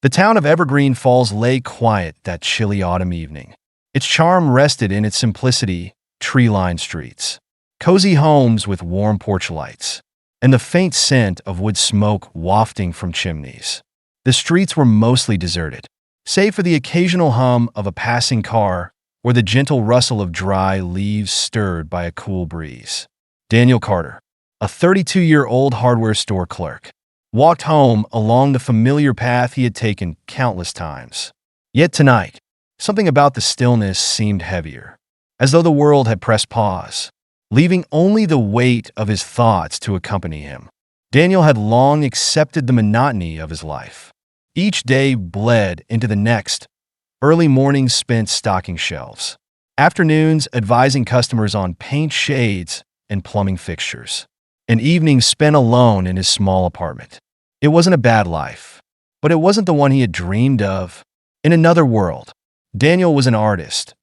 The town of Evergreen Falls lay quiet that chilly autumn evening. Its charm rested in its simplicity, tree-lined streets, cozy homes with warm porch lights, and the faint scent of wood smoke wafting from chimneys. The streets were mostly deserted, save for the occasional hum of a passing car or the gentle rustle of dry leaves stirred by a cool breeze. Daniel Carter, a 32-year-old hardware store clerk, walked home along the familiar path he had taken countless times. Yet tonight, something about the stillness seemed heavier, as though the world had pressed pause, leaving only the weight of his thoughts to accompany him. Daniel had long accepted the monotony of his life. Each day bled into the next, early mornings spent stocking shelves, afternoons advising customers on paint shades and plumbing fixtures, and evenings spent alone in his small apartment. It wasn't a bad life, but it wasn't the one he had dreamed of. In another world, Daniel was an artist,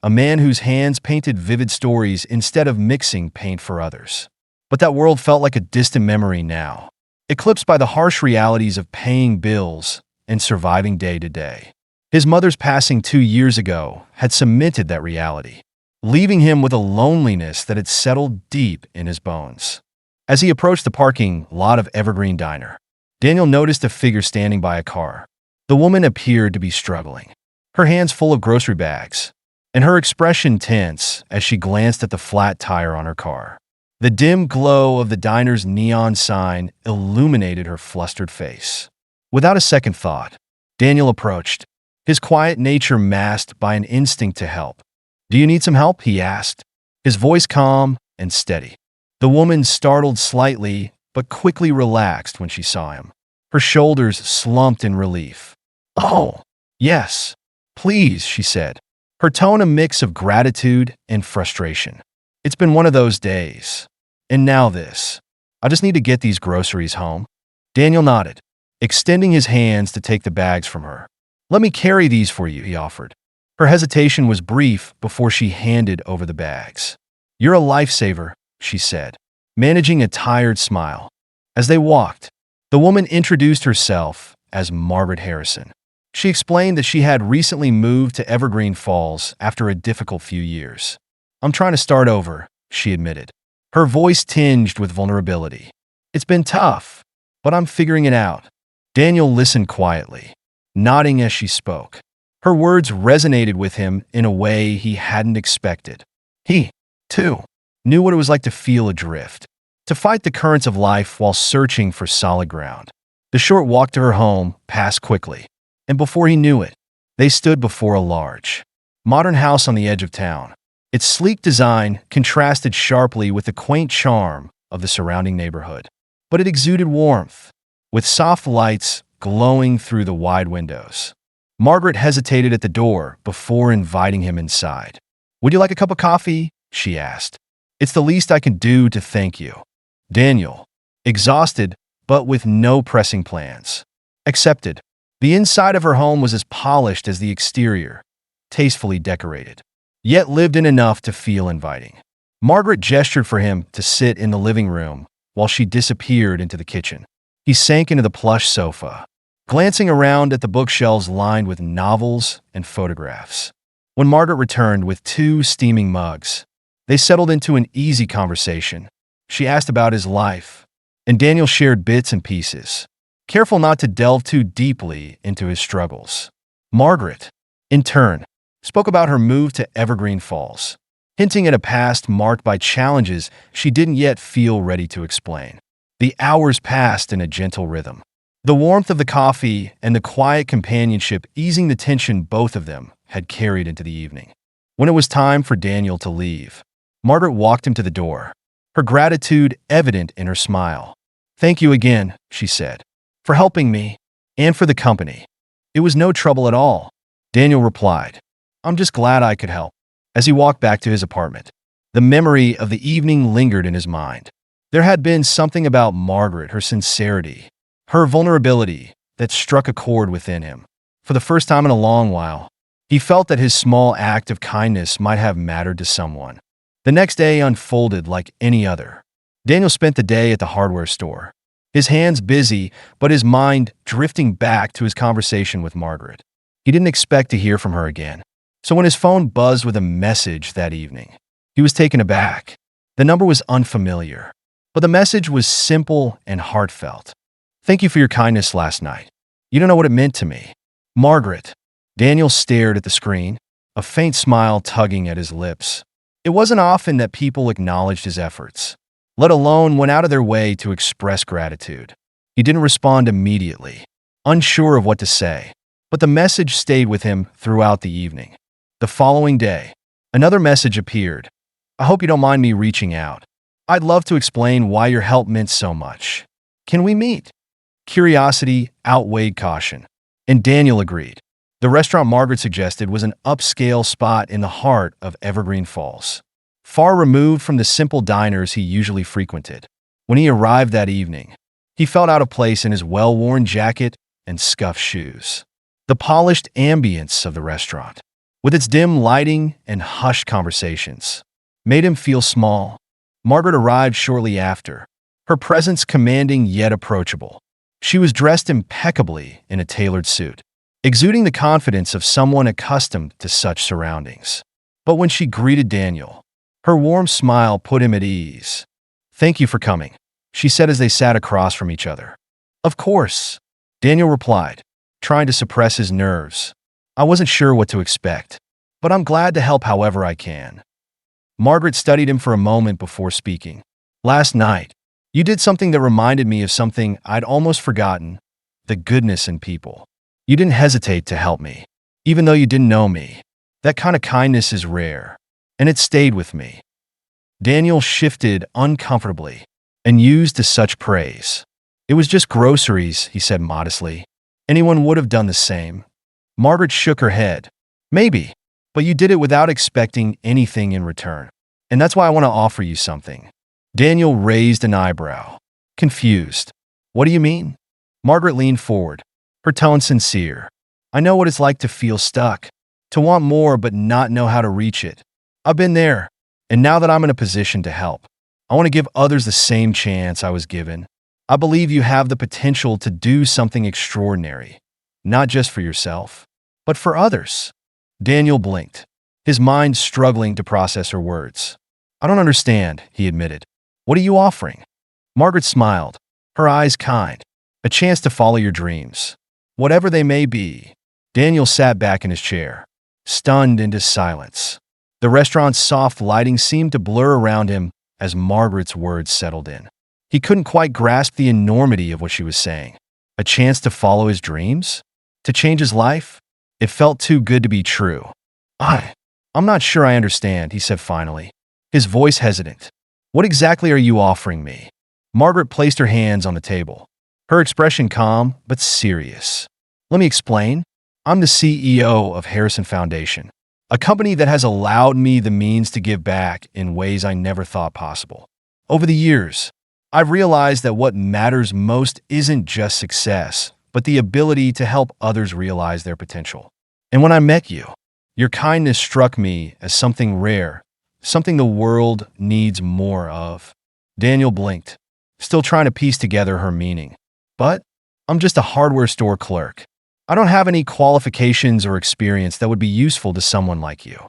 a man whose hands painted vivid stories instead of mixing paint for others. But that world felt like a distant memory now, eclipsed by the harsh realities of paying bills and surviving day to day. His mother's passing 2 years ago had cemented that reality, leaving him with a loneliness that had settled deep in his bones. As he approached the parking lot of Evergreen Diner, Daniel noticed a figure standing by a car. The woman appeared to be struggling, her hands full of grocery bags, and her expression tense as she glanced at the flat tire on her car. The dim glow of the diner's neon sign illuminated her flustered face. Without a second thought, Daniel approached, his quiet nature masked by an instinct to help. "Do you need some help?" he asked, his voice calm and steady. The woman startled slightly, but quickly relaxed when she saw him. Her shoulders slumped in relief. "Oh, yes, please," she said, her tone a mix of gratitude and frustration. "It's been one of those days. And now this. I just need to get these groceries home." Daniel nodded, extending his hands to take the bags from her. "Let me carry these for you," he offered. Her hesitation was brief before she handed over the bags. "You're a lifesaver," she said, managing a tired smile. As they walked, the woman introduced herself as Margaret Harrison. She explained that she had recently moved to Evergreen Falls after a difficult few years. "I'm trying to start over," she admitted, her voice tinged with vulnerability. "It's been tough, but I'm figuring it out." Daniel listened quietly, nodding as she spoke. Her words resonated with him in a way he hadn't expected. He, too, knew what it was like to feel adrift, to fight the currents of life while searching for solid ground. The short walk to her home passed quickly, and before he knew it, they stood before a large, modern house on the edge of town. Its sleek design contrasted sharply with the quaint charm of the surrounding neighborhood, but it exuded warmth, with soft lights glowing through the wide windows. Margaret hesitated at the door before inviting him inside. "Would you like a cup of coffee?" she asked. "It's the least I can do to thank you." Daniel, exhausted but with no pressing plans, accepted. The inside of her home was as polished as the exterior, tastefully decorated, yet lived in enough to feel inviting. Margaret gestured for him to sit in the living room while she disappeared into the kitchen. He sank into the plush sofa, glancing around at the bookshelves lined with novels and photographs. When Margaret returned with 2 steaming mugs, they settled into an easy conversation. She asked about his life, and Daniel shared bits and pieces, careful not to delve too deeply into his struggles. Margaret, in turn, spoke about her move to Evergreen Falls, hinting at a past marked by challenges she didn't yet feel ready to explain. The hours passed in a gentle rhythm, the warmth of the coffee and the quiet companionship easing the tension both of them had carried into the evening. When it was time for Daniel to leave, Margaret walked him to the door, her gratitude evident in her smile. "Thank you again," she said, "for helping me and for the company." "It was no trouble at all," Daniel replied. "I'm just glad I could help." As he walked back to his apartment, the memory of the evening lingered in his mind. There had been something about Margaret, her sincerity, her vulnerability, that struck a chord within him. For the first time in a long while, he felt that his small act of kindness might have mattered to someone. The next day unfolded like any other. Daniel spent the day at the hardware store, his hands busy, but his mind drifting back to his conversation with Margaret. He didn't expect to hear from her again. So when his phone buzzed with a message that evening, he was taken aback. The number was unfamiliar, but the message was simple and heartfelt. "Thank you for your kindness last night. You don't know what it meant to me. Margaret." Daniel stared at the screen, a faint smile tugging at his lips. It wasn't often that people acknowledged his efforts, let alone went out of their way to express gratitude. He didn't respond immediately, unsure of what to say, but the message stayed with him throughout the evening. The following day, another message appeared. "I hope you don't mind me reaching out. I'd love to explain why your help meant so much. Can we meet?" Curiosity outweighed caution, and Daniel agreed. The restaurant Margaret suggested was an upscale spot in the heart of Evergreen Falls, far removed from the simple diners he usually frequented. When he arrived that evening, he felt out of place in his well-worn jacket and scuffed shoes. The polished ambience of the restaurant, with its dim lighting and hushed conversations, made him feel small. Margaret arrived shortly after, her presence commanding yet approachable. She was dressed impeccably in a tailored suit, exuding the confidence of someone accustomed to such surroundings. But when she greeted Daniel, her warm smile put him at ease. "Thank you for coming," she said as they sat across from each other. "Of course," Daniel replied, trying to suppress his nerves. "I wasn't sure what to expect, but I'm glad to help however I can." Margaret studied him for a moment before speaking. "Last night, you did something that reminded me of something I'd almost forgotten: the goodness in people. You didn't hesitate to help me, even though you didn't know me. That kind of kindness is rare, and it stayed with me." Daniel shifted uncomfortably and used to such praise. "It was just groceries," he said modestly. "Anyone would have done the same." Margaret shook her head. "Maybe, but you did it without expecting anything in return. And that's why I want to offer you something." Daniel raised an eyebrow, confused. "What do you mean?" Margaret leaned forward, her tone sincere. "I know what it's like to feel stuck, to want more but not know how to reach it. I've been there, and now that I'm in a position to help, I want to give others the same chance I was given. I believe you have the potential to do something extraordinary, not just for yourself, but for others." Daniel blinked, his mind struggling to process her words. "I don't understand," he admitted. "What are you offering?" Margaret smiled, her eyes kind. "A chance to follow your dreams, whatever they may be." Daniel sat back in his chair, stunned into silence. The restaurant's soft lighting seemed to blur around him as Margaret's words settled in. He couldn't quite grasp the enormity of what she was saying. A chance to follow his dreams? To change his life? It felt too good to be true. I'm not sure I understand," he said finally, his voice hesitant. "What exactly are you offering me?" Margaret placed her hands on the table, her expression calm but serious. "Let me explain. I'm the CEO of Harrison Foundation, a company that has allowed me the means to give back in ways I never thought possible. Over the years, I've realized that what matters most isn't just success, but the ability to help others realize their potential. And when I met you, your kindness struck me as something rare, something the world needs more of." Daniel blinked, still trying to piece together her meaning. "But I'm just a hardware store clerk. I don't have any qualifications or experience that would be useful to someone like you."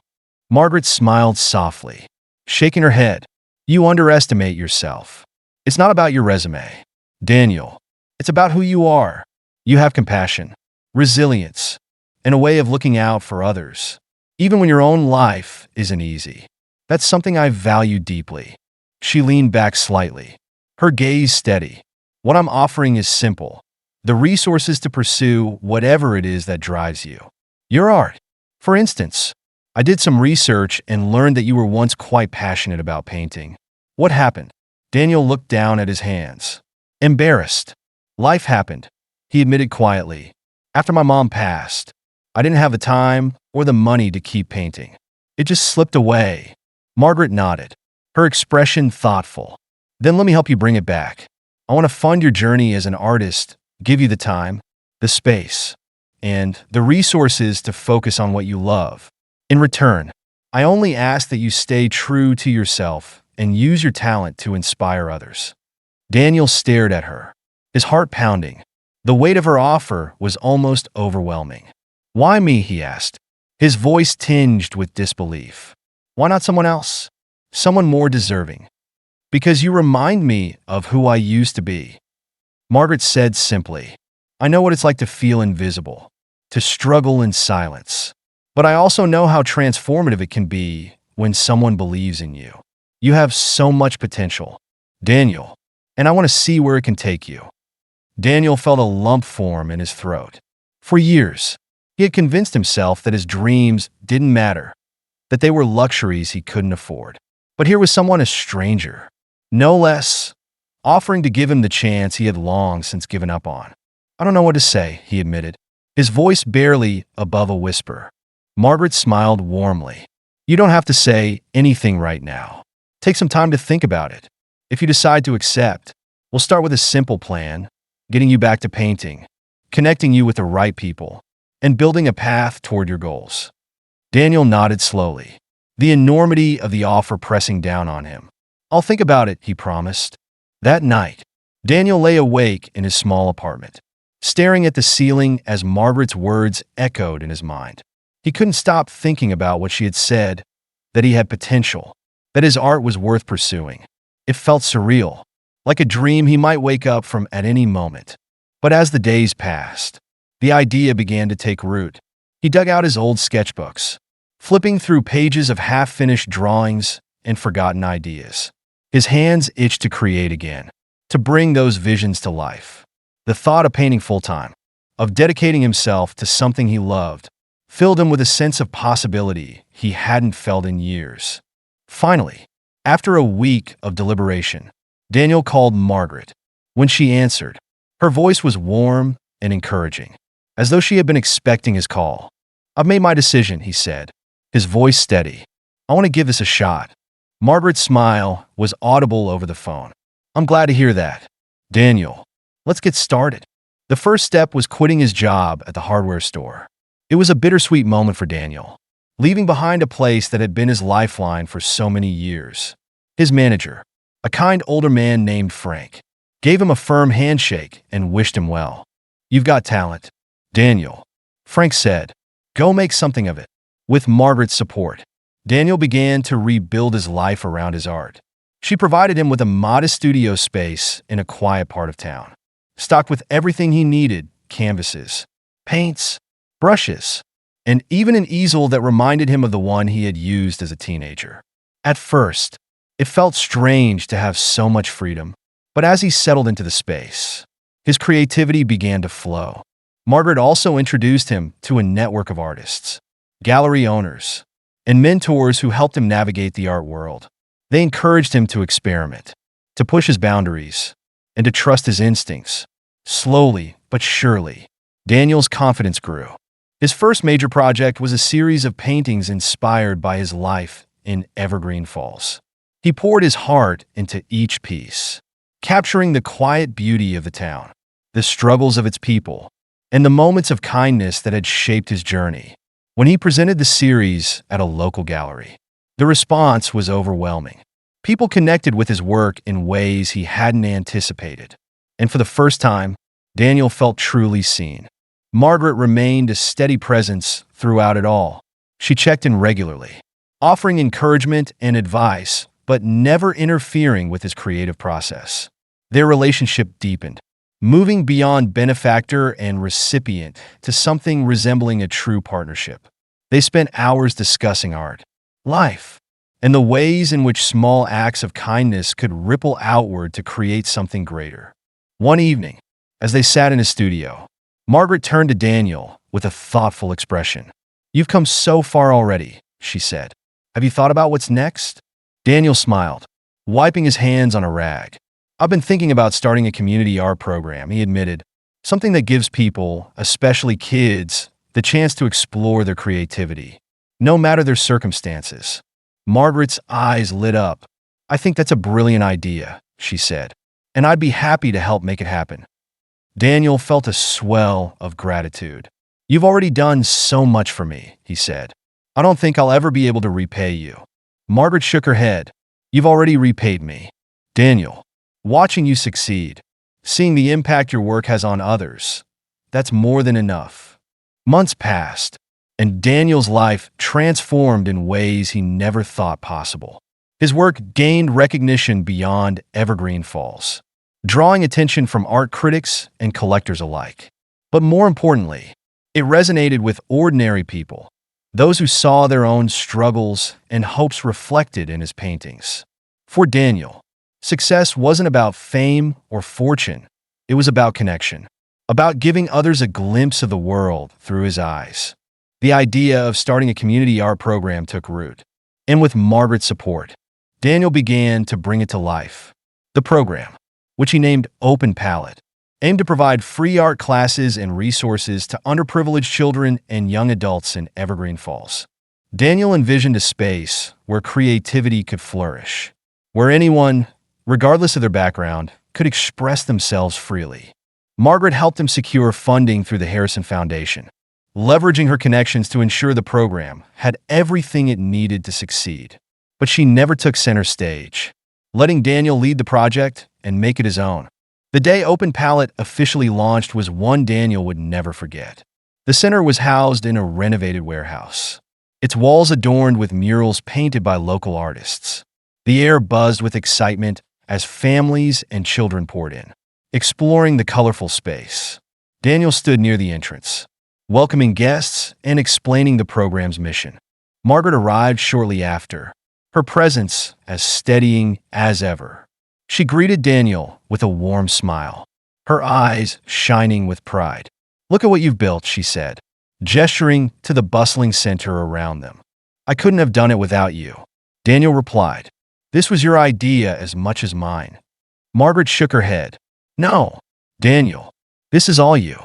Margaret smiled softly, shaking her head. "You underestimate yourself. It's not about your resume, Daniel. It's about who you are. You have compassion, resilience, and a way of looking out for others, even when your own life isn't easy. That's something I value deeply." She leaned back slightly, her gaze steady. "What I'm offering is simple: the resources to pursue whatever it is that drives you. Your art, for instance. I did some research and learned that you were once quite passionate about painting. What happened?" Daniel looked down at his hands, embarrassed. "Life happened," he admitted quietly. "After my mom passed, I didn't have the time or the money to keep painting. It just slipped away." Margaret nodded, her expression thoughtful. "Then let me help you bring it back. I want to fund your journey as an artist, give you the time, the space, and the resources to focus on what you love. In return, I only ask that you stay true to yourself and use your talent to inspire others." Daniel stared at her, his heart pounding. The weight of her offer was almost overwhelming. "Why me?" he asked, his voice tinged with disbelief. "Why not someone else? Someone more deserving?" "Because you remind me of who I used to be," Margaret said simply. "I know what it's like to feel invisible, to struggle in silence. But I also know how transformative it can be when someone believes in you. You have so much potential, Daniel, and I want to see where it can take you." Daniel felt a lump form in his throat. For years, he had convinced himself that his dreams didn't matter, that they were luxuries he couldn't afford. But here was someone a stranger, no less, offering to give him the chance he had long since given up on. "I don't know what to say," he admitted, his voice barely above a whisper. Margaret smiled warmly. "You don't have to say anything right now. Take some time to think about it. If you decide to accept, we'll start with a simple plan, getting you back to painting, connecting you with the right people, and building a path toward your goals." Daniel nodded slowly, the enormity of the offer pressing down on him. "I'll think about it," he promised. That night, Daniel lay awake in his small apartment, staring at the ceiling as Margaret's words echoed in his mind. He couldn't stop thinking about what she had said, that he had potential, that his art was worth pursuing. It felt surreal, like a dream he might wake up from at any moment. But as the days passed, the idea began to take root. He dug out his old sketchbooks, flipping through pages of half-finished drawings and forgotten ideas. His hands itched to create again, to bring those visions to life. The thought of painting full-time, of dedicating himself to something he loved, filled him with a sense of possibility he hadn't felt in years. Finally, after a week of deliberation, Daniel called Margaret. When she answered, her voice was warm and encouraging, as though she had been expecting his call. "I've made my decision," he said, his voice steady. "I want to give this a shot." Margaret's smile was audible over the phone. "I'm glad to hear that, Daniel. Let's get started." The first step was quitting his job at the hardware store. It was a bittersweet moment for Daniel, leaving behind a place that had been his lifeline for so many years. His manager, a kind older man named Frank, gave him a firm handshake and wished him well. "You've got talent, Daniel," Frank said. "Go make something of it." With Margaret's support, Daniel began to rebuild his life around his art. She provided him with a modest studio space in a quiet part of town, stocked with everything he needed: canvases, paints, brushes, and even an easel that reminded him of the one he had used as a teenager. At first, it felt strange to have so much freedom, but as he settled into the space, his creativity began to flow. Margaret also introduced him to a network of artists, gallery owners, and mentors who helped him navigate the art world. They encouraged him to experiment, to push his boundaries, and to trust his instincts. Slowly but surely, Daniel's confidence grew. His first major project was a series of paintings inspired by his life in Evergreen Falls. He poured his heart into each piece, capturing the quiet beauty of the town, the struggles of its people, and the moments of kindness that had shaped his journey. When he presented the series at a local gallery, the response was overwhelming. People connected with his work in ways he hadn't anticipated. And for the first time, Daniel felt truly seen. Margaret remained a steady presence throughout it all. She checked in regularly, offering encouragement and advice, but never interfering with his creative process. Their relationship deepened, moving beyond benefactor and recipient to something resembling a true partnership. They spent hours discussing art, life, and the ways in which small acts of kindness could ripple outward to create something greater. One evening, as they sat in his studio, Margaret turned to Daniel with a thoughtful expression. "You've come so far already," she said. "Have you thought about what's next?" Daniel smiled, wiping his hands on a rag. "I've been thinking about starting a community art program," he admitted, "something that gives people, especially kids, the chance to explore their creativity, no matter their circumstances." Margaret's eyes lit up. "I think that's a brilliant idea," she said, "and I'd be happy to help make it happen." Daniel felt a swell of gratitude. "You've already done so much for me," he said. "I don't think I'll ever be able to repay you." Margaret shook her head. "You've already repaid me, Daniel. Watching you succeed, seeing the impact your work has on others. That's more than enough. Months passed, and Daniel's life transformed in ways he never thought possible. His work gained recognition beyond Evergreen Falls, drawing attention from art critics and collectors alike. But more importantly, it resonated with ordinary people, those who saw their own struggles and hopes reflected in his paintings. For Daniel, success wasn't about fame or fortune. It was about connection, about giving others a glimpse of the world through his eyes. The idea of starting a community art program took root, and with Margaret's support, Daniel began to bring it to life. The program, which he named Open Palette, aimed to provide free art classes and resources to underprivileged children and young adults in Evergreen Falls. Daniel envisioned a space where creativity could flourish, where anyone, regardless of their background, could express themselves freely. Margaret helped him secure funding through the Harrison Foundation, leveraging her connections to ensure the program had everything it needed to succeed. But she never took center stage, letting Daniel lead the project and make it his own. The day Open Palette officially launched was one Daniel would never forget. The center was housed in a renovated warehouse, its walls adorned with murals painted by local artists. The air buzzed with excitement as families and children poured in, exploring the colorful space. Daniel stood near the entrance, welcoming guests and explaining the program's mission. Margaret arrived shortly after, her presence as steadying as ever. She greeted Daniel with a warm smile, her eyes shining with pride. "Look at what you've built," she said, gesturing to the bustling center around them. "I couldn't have done it without you." Daniel replied, "This was your idea as much as mine." Margaret shook her head. "No, Daniel, this is all you.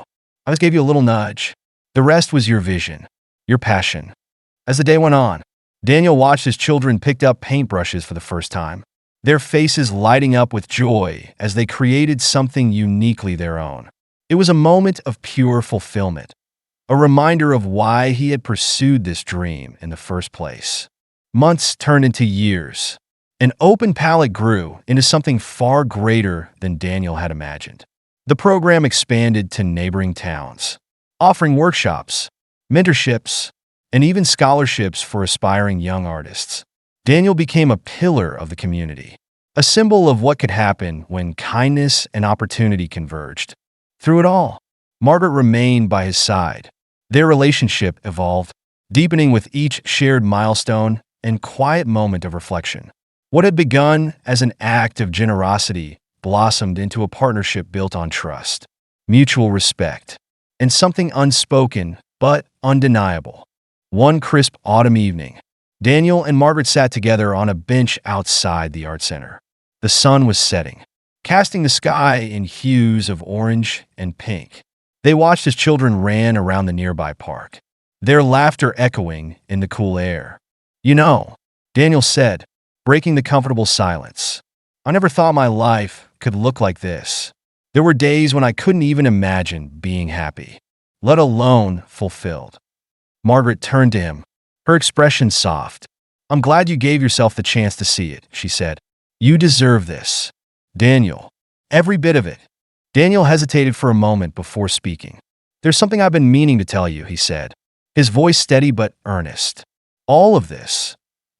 I just gave you a little nudge. The rest was your vision, your passion." As the day went on, Daniel watched as children picked up paintbrushes for the first time, their faces lighting up with joy as they created something uniquely their own. It was a moment of pure fulfillment, a reminder of why he had pursued this dream in the first place. Months turned into years. An Open Palette grew into something far greater than Daniel had imagined. The program expanded to neighboring towns, offering workshops, mentorships, and even scholarships for aspiring young artists. Daniel became a pillar of the community, a symbol of what could happen when kindness and opportunity converged. Through it all, Margaret remained by his side. Their relationship evolved, deepening with each shared milestone and quiet moment of reflection. What had begun as an act of generosity blossomed into a partnership built on trust, mutual respect, and something unspoken but undeniable. One crisp autumn evening, Daniel and Margaret sat together on a bench outside the art center. The sun was setting, casting the sky in hues of orange and pink. They watched as children ran around the nearby park, their laughter echoing in the cool air. "You know," Daniel said, breaking the comfortable silence, "I never thought my life could look like this. There were days when I couldn't even imagine being happy, let alone fulfilled." Margaret turned to him, her expression soft. "I'm glad you gave yourself the chance to see it," she said. "You deserve this, Daniel. Every bit of it." Daniel hesitated for a moment before speaking. "There's something I've been meaning to tell you," he said, his voice steady but earnest. "All of this,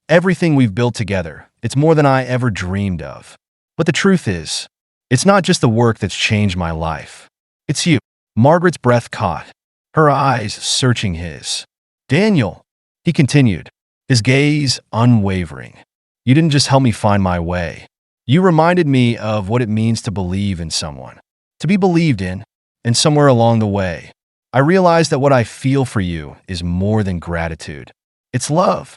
everything we've built together, it's more than I ever dreamed of. But the truth is, it's not just the work that's changed my life. It's you." Margaret's breath caught, her eyes searching his. "Daniel," he continued, his gaze unwavering, "you didn't just help me find my way. You reminded me of what it means to believe in someone, to be believed in, and somewhere along the way, I realized that what I feel for you is more than gratitude. It's love."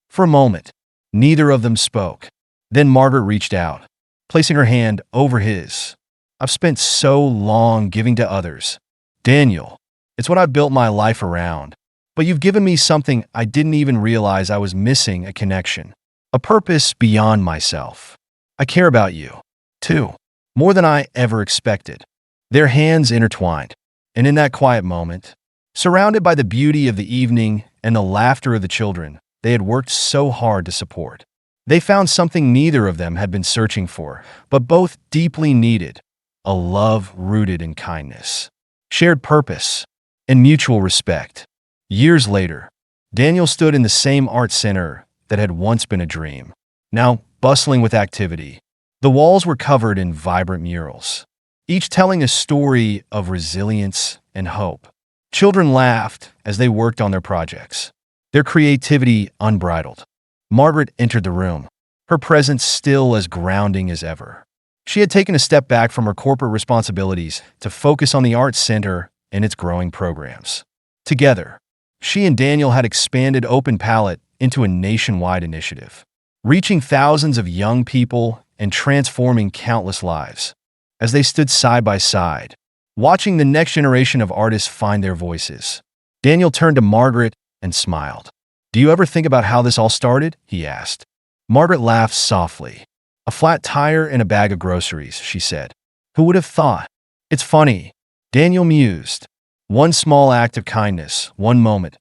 For a moment, neither of them spoke. Then Margaret reached out, placing her hand over his. "I've spent so long giving to others, Daniel. It's what I've built my life around. But you've given me something I didn't even realize I was missing: a connection, a purpose beyond myself. I care about you, too, more than I ever expected." Their hands intertwined, and in that quiet moment, surrounded by the beauty of the evening and the laughter of the children they had worked so hard to support, they found something neither of them had been searching for, but both deeply needed: a love rooted in kindness, shared purpose, and mutual respect. Years later, Daniel stood in the same art center that had once been a dream, now bustling with activity. The walls were covered in vibrant murals, each telling a story of resilience and hope. Children laughed as they worked on their projects, their creativity unbridled. Margaret entered the room, her presence still as grounding as ever. She had taken a step back from her corporate responsibilities to focus on the Arts Center and its growing programs. Together, she and Daniel had expanded Open Palette into a nationwide initiative, reaching thousands of young people and transforming countless lives. As they stood side by side, watching the next generation of artists find their voices, Daniel turned to Margaret and smiled. "Do you ever think about how this all started?" he asked. Margaret laughed softly. "A flat tire and a bag of groceries," she said. "Who would have thought?" "It's funny," Daniel mused. "One small act of kindness, one moment,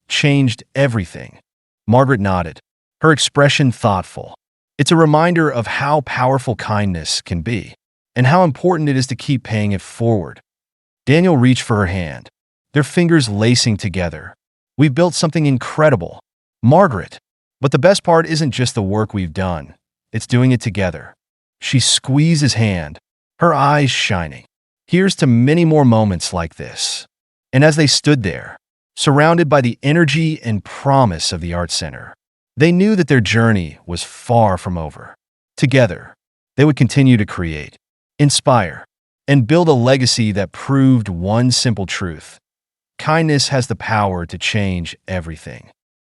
changed everything." Margaret nodded, her expression thoughtful. "It's a reminder of how powerful kindness can be, and how important it is to keep paying it forward." Daniel reached for her hand, their fingers lacing together. "We've built something incredible, Margaret. But the best part isn't just the work we've done, it's doing it together." She squeezed his hand, her eyes shining. "Here's to many more moments like this." And as they stood there, surrounded by the energy and promise of the Art Center, they knew that their journey was far from over. Together, they would continue to create, inspire, and build a legacy that proved one simple truth: kindness has the power to change everything.